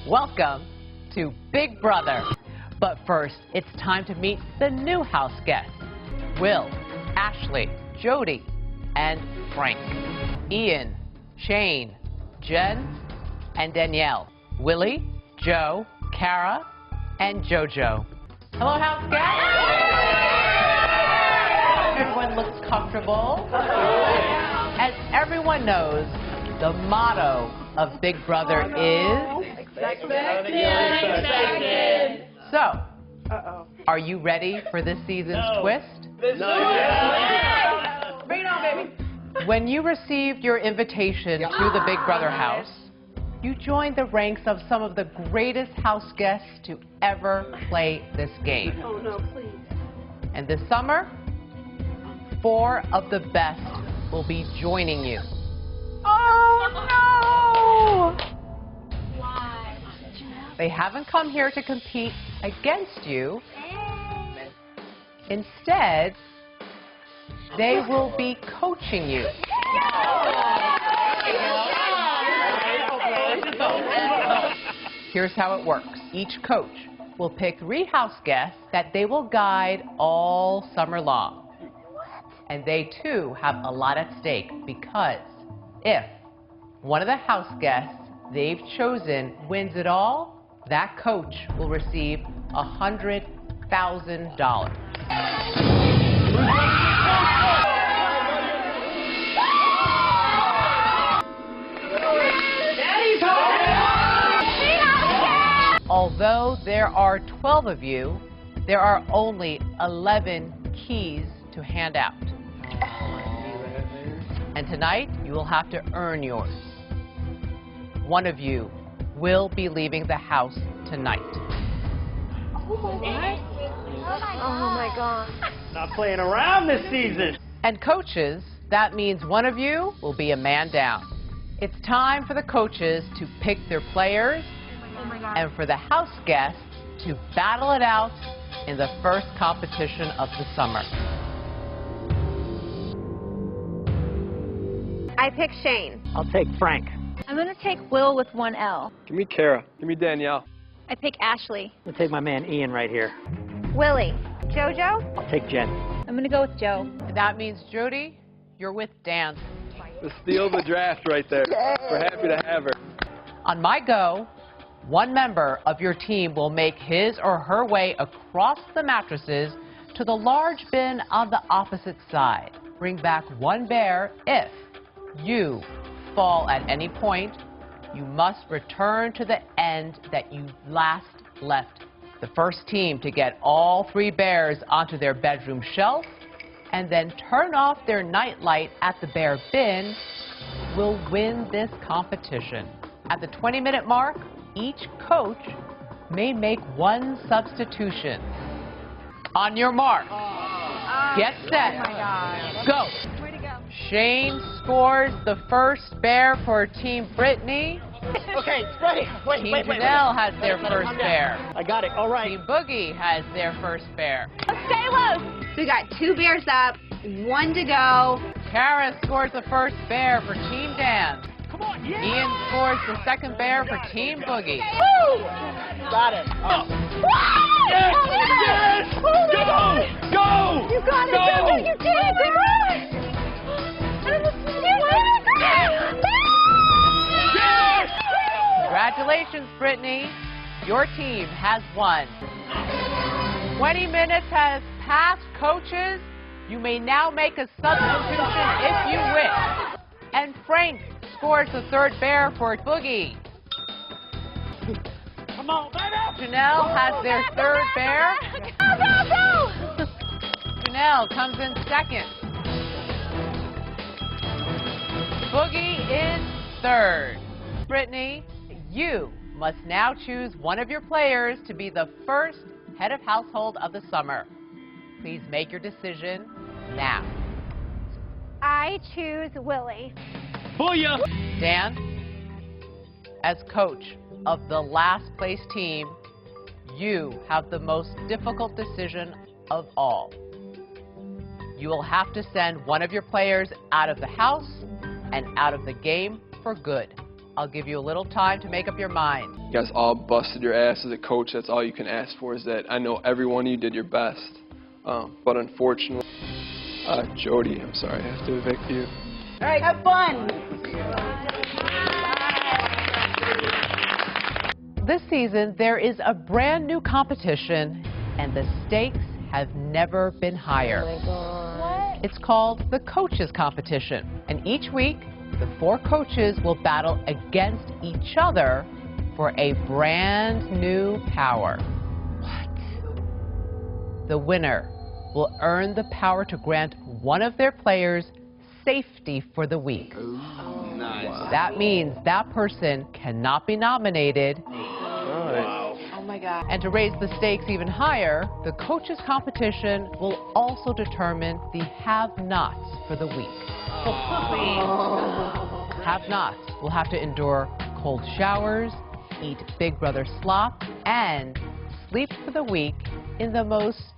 Welcome to Big Brother. But first, it's time to meet the new house guests. Will, Ashley, Jody, and Frank. Ian, Shane, Jen, and Danielle. Willie, Joe, Kara, and JoJo. Hello, house guests. Everyone looks comfortable. As everyone knows, the motto of Big Brother is... Expected. So, are you ready for this season's twist? Bring it on, baby. When you received your invitation to the Big Brother house, you joined the ranks of some of the greatest house guests to ever play this game. Oh, no, please. And this summer, 4 of the best will be joining you. Oh, no! Why? They haven't come here to compete against you. Instead, they will be coaching you. Here's how it works. Each coach will pick 3 house guests that they will guide all summer long. And they, too, have a lot at stake because if one of the house guests they've chosen wins it all, that coach will receive $100,000. Although there are 12 of you, there are only 11 keys to hand out. And tonight, you will have to earn yours. One of you will be leaving the house tonight. Oh, my God. Not playing around this season. And coaches, that means one of you will be a man down. It's time for the coaches to pick their players and for the house guests to battle it out in the first competition of the summer. I pick Shane. I'll take Frank. I'm going to take Will with 1 L. Give me Kara. Give me Danielle. I pick Ashley. I'll take my man Ian right here. Willie. JoJo. I'll take Jen. I'm going to go with Joe. And that means, Jody, you're with Dan. The steal of the draft right there. We're happy to have her. On my go, one member of your team will make his or her way across the mattresses to the large bin on the opposite side. Bring back 1 bear if you fall at any point. You must return to the end that you last left. The first team to get all 3 bears onto their bedroom shelf and then turn off their nightlight at the bear bin will win this competition. At the 20-minute mark, each coach may make 1 substitution. On your mark, get set, go. Way to go. Shane scores the first bear for Team Brittany. Okay, ready. Team Janelle has their first bear. I got it. All right. Team Boogie has their first bear. Stay low. We got 2 bears up, 1 to go. Kara scores the first bear for Team Dan. Come on. Yeah. Ian scores the second bear for Team Boogie. Woo! Got it. Oh. Yes! Yes! Oh, my Go! God. Go! You got it, Go! JoJo. You did it, girl. Yes! Congratulations, Brittany. Your team has won. 20 minutes has passed, coaches. You may now make a substitution if you wish. And Frank scores the 3rd bear for Boogie. Come on, baby! Janelle has their 3rd bear. Janelle comes in second. Boogie is 3rd. Brittany, you must now choose one of your players to be the first head of household of the summer. Please make your decision now. I choose Willie. Booyah! Dan, as coach of the last place team, you have the most difficult decision of all. You will have to send one of your players out of the house and out of the game for good. I'll give you a little time to make up your mind. You guys all busted your ass as a coach. That's all you can ask for is that I know every one of you did your best. But unfortunately, Jody, I'm sorry, I have to evict you. All right, have fun. This season, there is a brand new competition, and the stakes have never been higher. Oh my God. It's called the Coaches Competition, and each week, the 4 coaches will battle against each other for a brand new power. What? The winner will earn the power to grant one of their players safety for the week. Nice. That means that person cannot be nominated. Oh my God. And to raise the stakes even higher, the coaches competition will also determine the have-nots for the week. Have-nots will have to endure cold showers, eat Big Brother slop, and sleep for the week in the most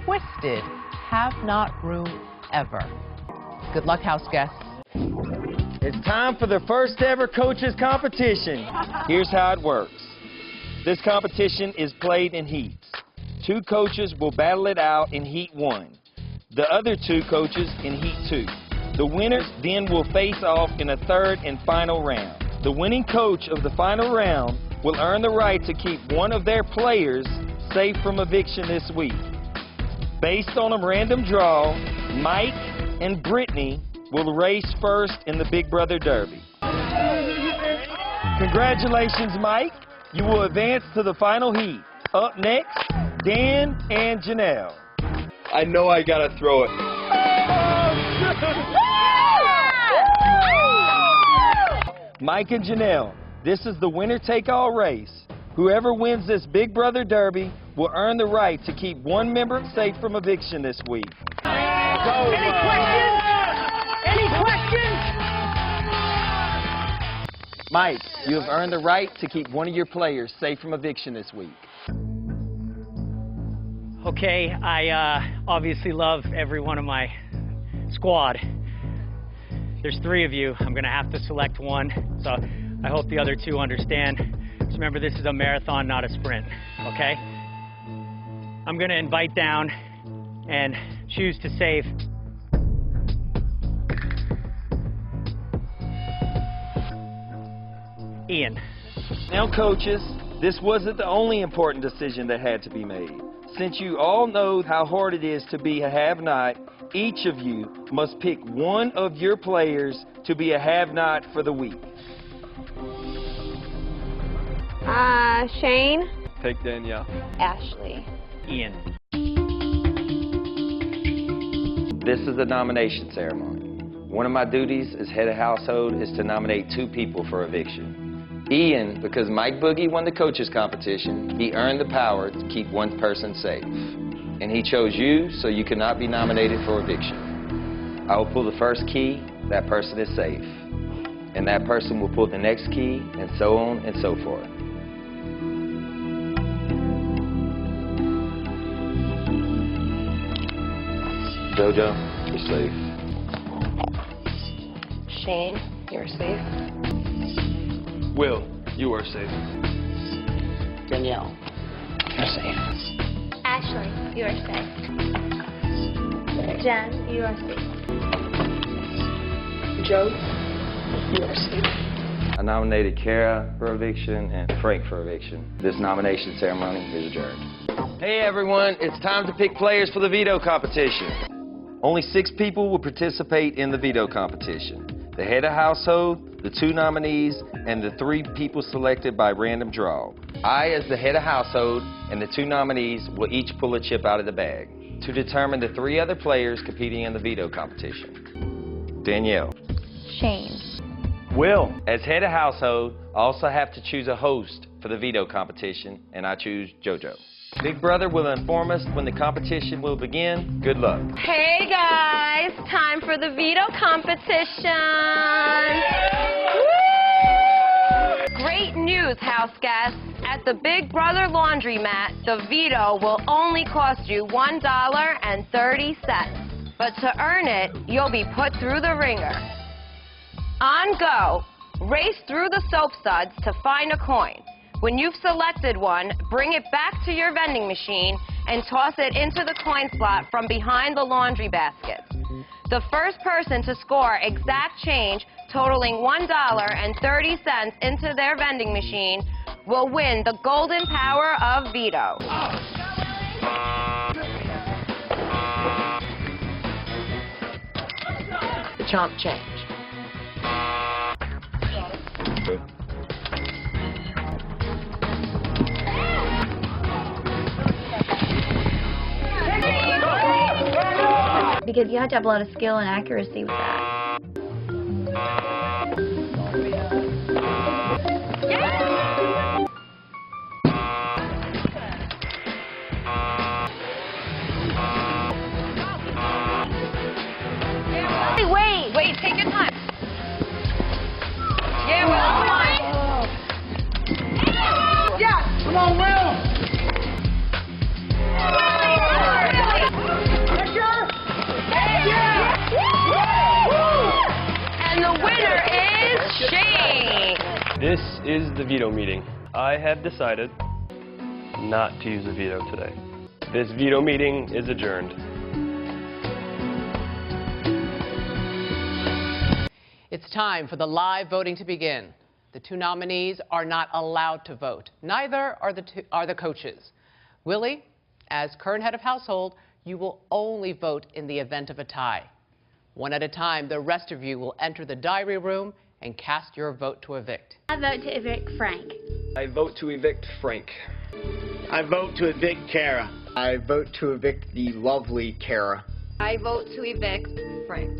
twisted have-not room ever. Good luck, house guests. It's time for the first ever coaches competition. Here's how it works. This competition is played in heats. 2 coaches will battle it out in heat 1. The other 2 coaches in heat 2. The winners then will face off in a third and final round. The winning coach of the final round will earn the right to keep one of their players safe from eviction this week. Based on a random draw, Mike and Brittany will race first in the Big Brother Derby. Congratulations, Mike. You will advance to the final heat. Up next, Dan and Janelle. I know I gotta throw it. Mike and Janelle, this is the winner-take-all race. Whoever wins this Big Brother Derby will earn the right to keep one member safe from eviction this week. Any questions? Any questions? Mike, you have earned the right to keep one of your players safe from eviction this week. Okay, I obviously love every one of my squad. There's 3 of you. I'm going to have to select one, so I hope the other 2 understand. Just remember, this is a marathon, not a sprint, okay? I'm going to invite down and choose to save Ian. Now, coaches, this wasn't the only important decision that had to be made. Since you all know how hard it is to be a have-not, each of you must pick one of your players to be a have-not for the week. Shane. Take Danielle. Ashley. Ian. This is the nomination ceremony. One of my duties as head of household is to nominate 2 people for eviction. Ian, because Mike Boogie won the coaches competition, he earned the power to keep one person safe. And he chose you, so you cannot be nominated for eviction. I will pull the first key, that person is safe. And that person will pull the next key, and so on and so forth. Jojo, you're safe. Shane, you're safe. Will, you are safe. Danielle, you're safe. Ashley, you are safe. Jen, you are safe. Joe, you are safe. I nominated Kara for eviction and Frank for eviction. This nomination ceremony is adjourned. Hey everyone, it's time to pick players for the veto competition. Only 6 people will participate in the veto competition. The head of household, the 2 nominees, and the 3 people selected by random draw. I, as the head of household, and the 2 nominees will each pull a chip out of the bag to determine the 3 other players competing in the veto competition. Danielle. Shane. Will, as head of household, I also have to choose a host for the veto competition, and I choose JoJo. Big Brother will inform us when the competition will begin. Good luck. Hey guys, time for the veto competition. Woo! Great news, house guests. At the Big Brother laundromat, the veto will only cost you $1.30. But to earn it, you'll be put through the ringer. On go, Race through the soap suds to find a coin. When you've selected one, bring it back to your vending machine and toss it into the coin slot from behind the laundry baskets. The first person to score exact change totaling $1.30 into their vending machine will win the golden power of Vito. Chomp change. Because you have to have a lot of skill and accuracy with that. Wait, take your time. Yeah, Will, come on. Yeah, come on, Will. And the winner is Shane. This is the veto meeting. I have decided not to use the veto today. This veto meeting is adjourned. It's time for the live voting to begin. The two nominees are not allowed to vote. Neither are the coaches. Willie, as current head of household, you will only vote in the event of a tie. One at a time, the rest of you will enter the diary room and cast your vote to evict. I vote to evict Frank. I vote to evict Frank. I vote to evict Kara. I vote to evict the lovely Kara. I vote to evict Frank.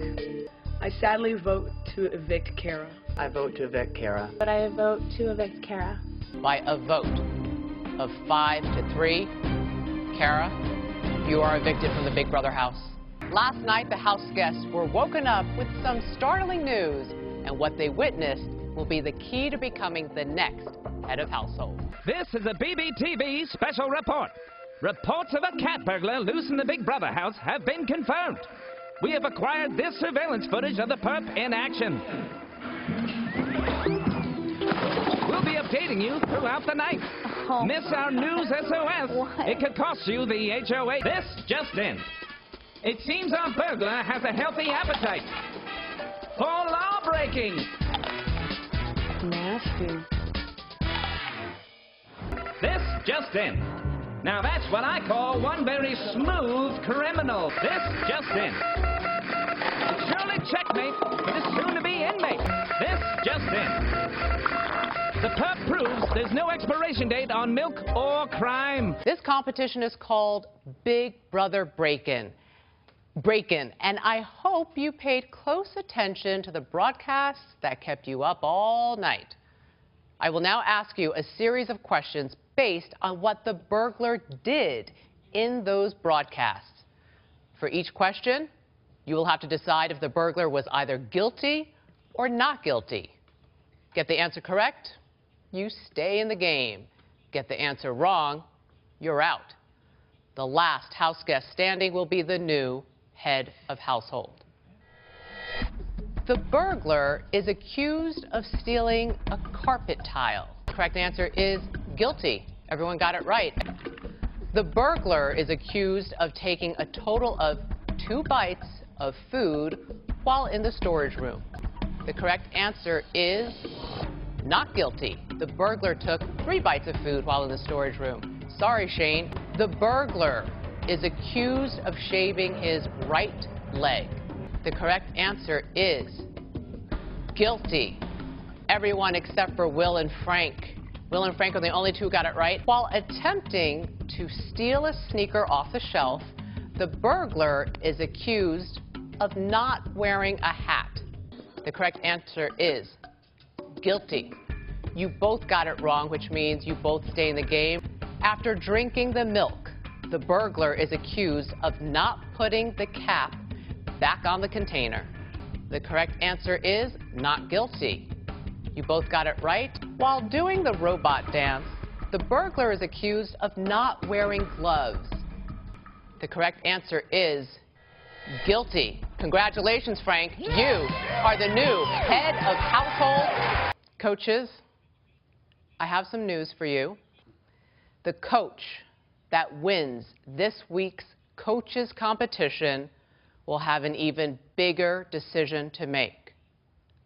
I sadly vote to evict Kara. I vote to evict Kara. But I vote to evict Kara. By a vote of 5 to 3, Kara, you are evicted from the Big Brother house. Last night, the house guests were woken up with some startling news, and what they witnessed will be the key to becoming the next head of household. This is a BBTV special report. Reports of a cat burglar loose in the Big Brother house have been confirmed. We have acquired this surveillance footage of the perp in action. We'll be updating you throughout the night. Miss our news SOS. What? It could cost you the HOA. This just in. It seems our burglar has a healthy appetite for law breaking. Nasty. This just in. Now that's what I call one very smooth criminal. This just in. Surely checkmate for this soon-to-be inmate. This just in. The perp proves there's no expiration date on milk or crime. This competition is called Big Brother Break-In. And I hope you paid close attention to the broadcasts that kept you up all night. I will now ask you a series of questions based on what the burglar did in those broadcasts. For each question, you will have to decide if the burglar was either guilty or not guilty. Get the answer correct, you stay in the game. Get the answer wrong, you're out. The last house guest standing will be the new head of household. The burglar is accused of stealing a carpet tile. The correct answer is guilty. Everyone got it right. The burglar is accused of taking a total of 2 bites of food while in the storage room. The correct answer is not guilty. The burglar took 3 bites of food while in the storage room. Sorry, Shane. The burglar is accused of shaving his right leg. The correct answer is guilty. Everyone except for Will and Frank. Will and Frank are the only 2 who got it right. While attempting to steal a sneaker off the shelf, the burglar is accused of not wearing a hat. The correct answer is guilty. You both got it wrong, which means you both stay in the game. After drinking the milk, the burglar is accused of not putting the cap back on the container. The correct answer is not guilty. You both got it right. While doing the robot dance, the burglar is accused of not wearing gloves. The correct answer is guilty. Congratulations, Frank. You are the new head of household. Coaches, I have some news for you. The coach that wins this week's coaches competition will have an even bigger decision to make.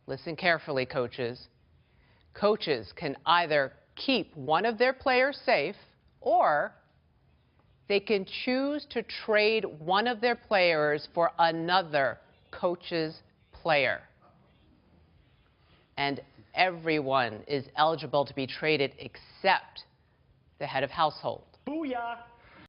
Listen carefully, coaches. Coaches can either keep one of their players safe, or they can choose to trade one of their players for another coach's player. And everyone is eligible to be traded except the head of household. Booyah!